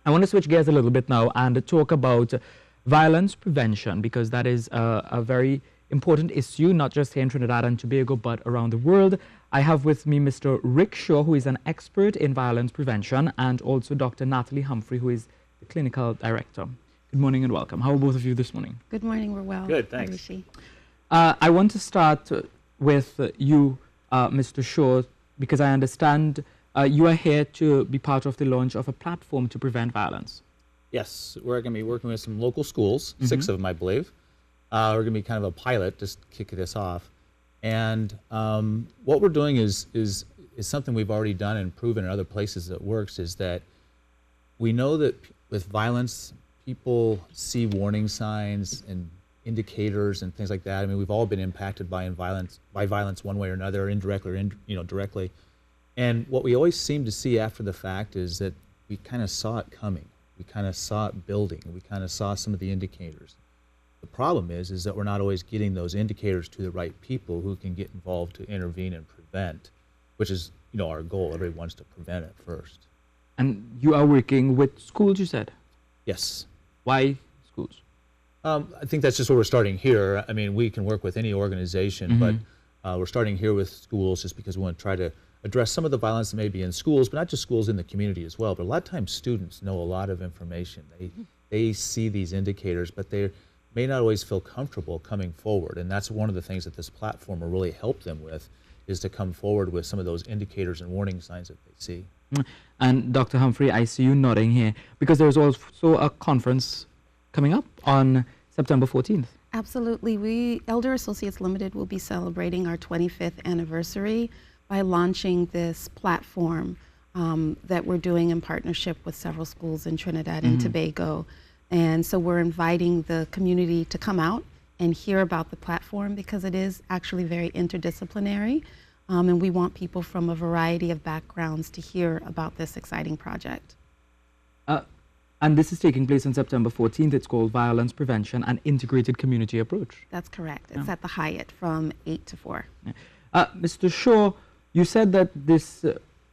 I want to switch gears a little bit now and talk about violence prevention, because that is a very important issue, not just here in Trinidad and Tobago, but around the world. I have with me Mr. Rick Shaw, who is an expert in violence prevention, and also Dr. Natalie Humphrey, who is the clinical director. Good morning and welcome. How are both of you this morning? Good morning, we're well. Good, thanks. Rishi. I want to start with you, Mr. Shaw, because I understand you are here to be part of the launch of a platform to prevent violence. Yes, we're going to be working with some local schools, 6 of them, I believe. We're going to be kind of a pilot, just kick this off. And what we're doing is something we've already done and proven in other places that works, is that we know that with violence, people see warning signs and indicators and things like that. I mean, we've all been impacted by violence one way or another, indirectly or directly. And what we always seem to see after the fact is that we kind of saw it coming. We kind of saw it building. We kind of saw some of the indicators. The problem is that we're not always getting those indicators to the right people who can get involved to intervene and prevent, which is, our goal. Everybody wants to prevent it first. And you are working with schools, you said? Yes. Why schools? I think that's just where we're starting here. I mean, we can work with any organization, but we're starting here with schools just because we want to try to address some of the violence that may be in schools, but not just schools, in the community as well. But a lot of times students know a lot of information. They see these indicators, but they may not always feel comfortable coming forward. And that's one of the things that this platform will really help them with, is to come forward with some of those indicators and warning signs that they see. And Dr. Humphrey, I see you nodding here, because there's also a conference coming up on September 14th. Absolutely. We, Elder Associates Limited, will be celebrating our 25th anniversary by launching this platform that we're doing in partnership with several schools in Trinidad and Tobago. And so we're inviting the community to come out and hear about the platform, because it is actually very interdisciplinary. And we want people from a variety of backgrounds to hear about this exciting project. And this is taking place on September 14th. It's called Violence Prevention and Integrated Community Approach. That's correct. It's at the Hyatt from 8 to 4. Mr. Shaw, you said that this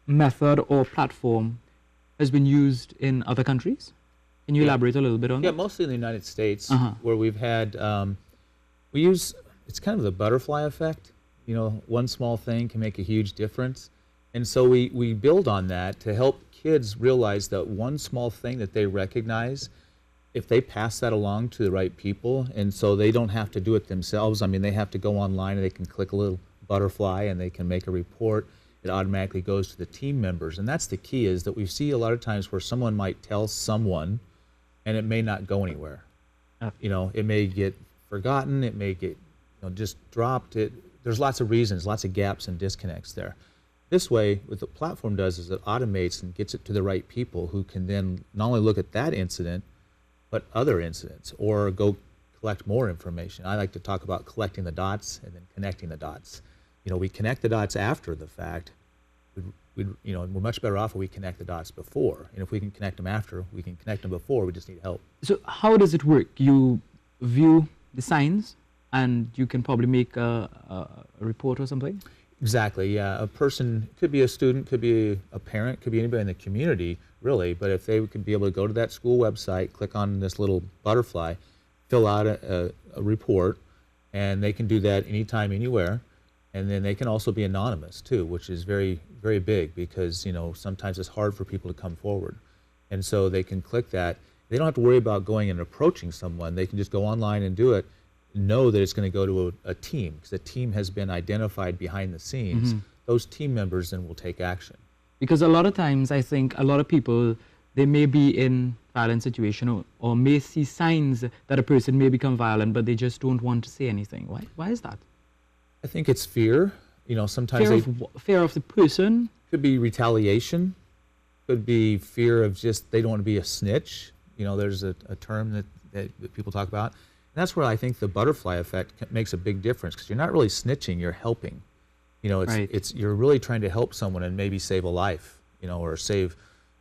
method or platform has been used in other countries. Can you elaborate a little bit on that? Yeah, mostly in the United States, where we've had, it's kind of the butterfly effect. One small thing can make a huge difference. And so we build on that to help kids realize that one small thing that they recognize, if they pass that along to the right people, and so they don't have to do it themselves. I mean, they have to go online and they can click a little butterfly and they can make a report. It automatically goes to the team members. And that's the key, is that we see a lot of times where someone might tell someone and it may not go anywhere. It may get forgotten, it may get just dropped. There's lots of reasons, lots of gaps and disconnects there. This way, what the platform does is it automates and gets it to the right people, who can then not only look at that incident, but other incidents, or go collect more information. I like to talk about collecting the dots and then connecting the dots. We connect the dots after the fact. We're much better off if we connect the dots before. And if we can connect them after, we can connect them before. We just need help. So how does it work? You view the signs and you can probably make a report or something? Exactly, yeah. A person, could be a student, could be a parent, could be anybody in the community, really. But if they could be able to go to that school website, click on this little butterfly, fill out a report, and they can do that anytime, anywhere. And then they can also be anonymous too, which is very, very big, because sometimes it's hard for people to come forward. And so they can click that. They don't have to worry about going and approaching someone. They can just go online and do it, know that it's going to go to a team, because the team has been identified behind the scenes. Those team members then will take action. Because a lot of times, I think a lot of people, they may be in violent situation or may see signs that a person may become violent, but they just don't want to say anything. Why is that? I think it's fear. Sometimes fear of the person. Could be retaliation. Could be fear of just, they don't want to be a snitch. There's a term that people talk about. And that's where I think the butterfly effect makes a big difference, because you're not really snitching, you're helping. You're really trying to help someone and maybe save a life, or save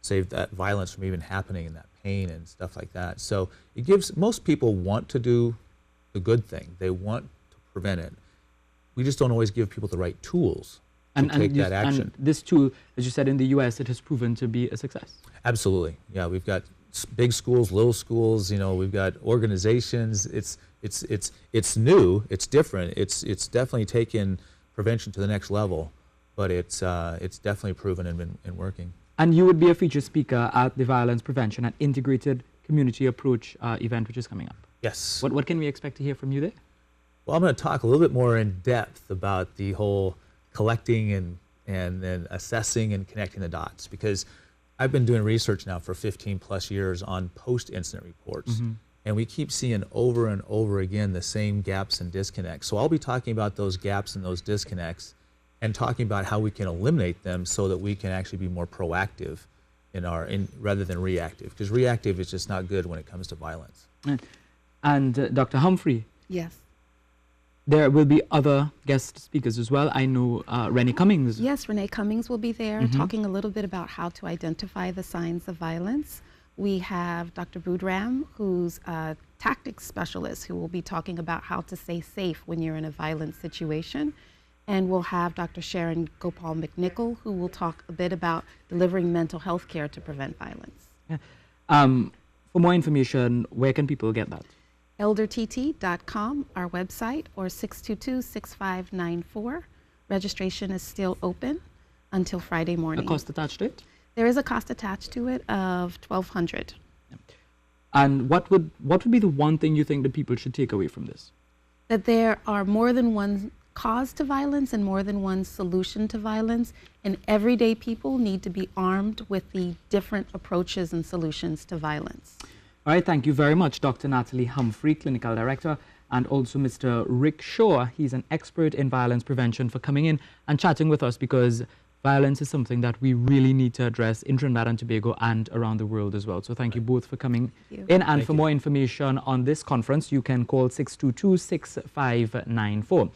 that violence from even happening, and that pain and stuff like that. So it gives, most people want to do the good thing. They want to prevent it. We just don't always give people the right tools to take that action. And this tool, as you said, in the US, it has proven to be a success. Absolutely. Yeah, we've got big schools, little schools. You know, we've got organizations. It's new. It's different. It's definitely taken prevention to the next level, but it's definitely proven and working. And you would be a featured speaker at the Violence Prevention and Integrated Community Approach event, which is coming up. Yes. What can we expect to hear from you there? Well, I'm going to talk a little bit more in depth about the whole collecting and then assessing and connecting the dots, because I've been doing research now for 15 plus years on post-incident reports, and we keep seeing over and over again the same gaps and disconnects. So I'll be talking about those gaps and those disconnects and talking about how we can eliminate them so that we can actually be more proactive rather than reactive, because reactive is just not good when it comes to violence. And Dr. Humphrey, Yes. there will be other guest speakers as well. I know Renee Cummings. Yes, Renee Cummings will be there talking a little bit about how to identify the signs of violence. We have Dr. Budram, who's a tactics specialist, who will be talking about how to stay safe when you're in a violent situation. And we'll have Dr. Sharon Gopal McNichol, who will talk a bit about delivering mental health care to prevent violence. For more information, where can people get that? eldertt.com, our website, or 622-6594. Registration is still open until Friday morning. A cost attached to it? There is a cost attached to it of $1,200. And what would be the one thing you think that people should take away from this? That there are more than one cause to violence and more than one solution to violence, and everyday people need to be armed with the different approaches and solutions to violence. All right, thank you very much, Dr. Natalie Humphrey, Clinical Director, and also Mr. Rick Shaw. He's an expert in violence prevention, for coming in and chatting with us, because violence is something that we really need to address in Trinidad and Tobago and around the world as well. So thank you both for coming in. And for more information on this conference, you can call 622-6594.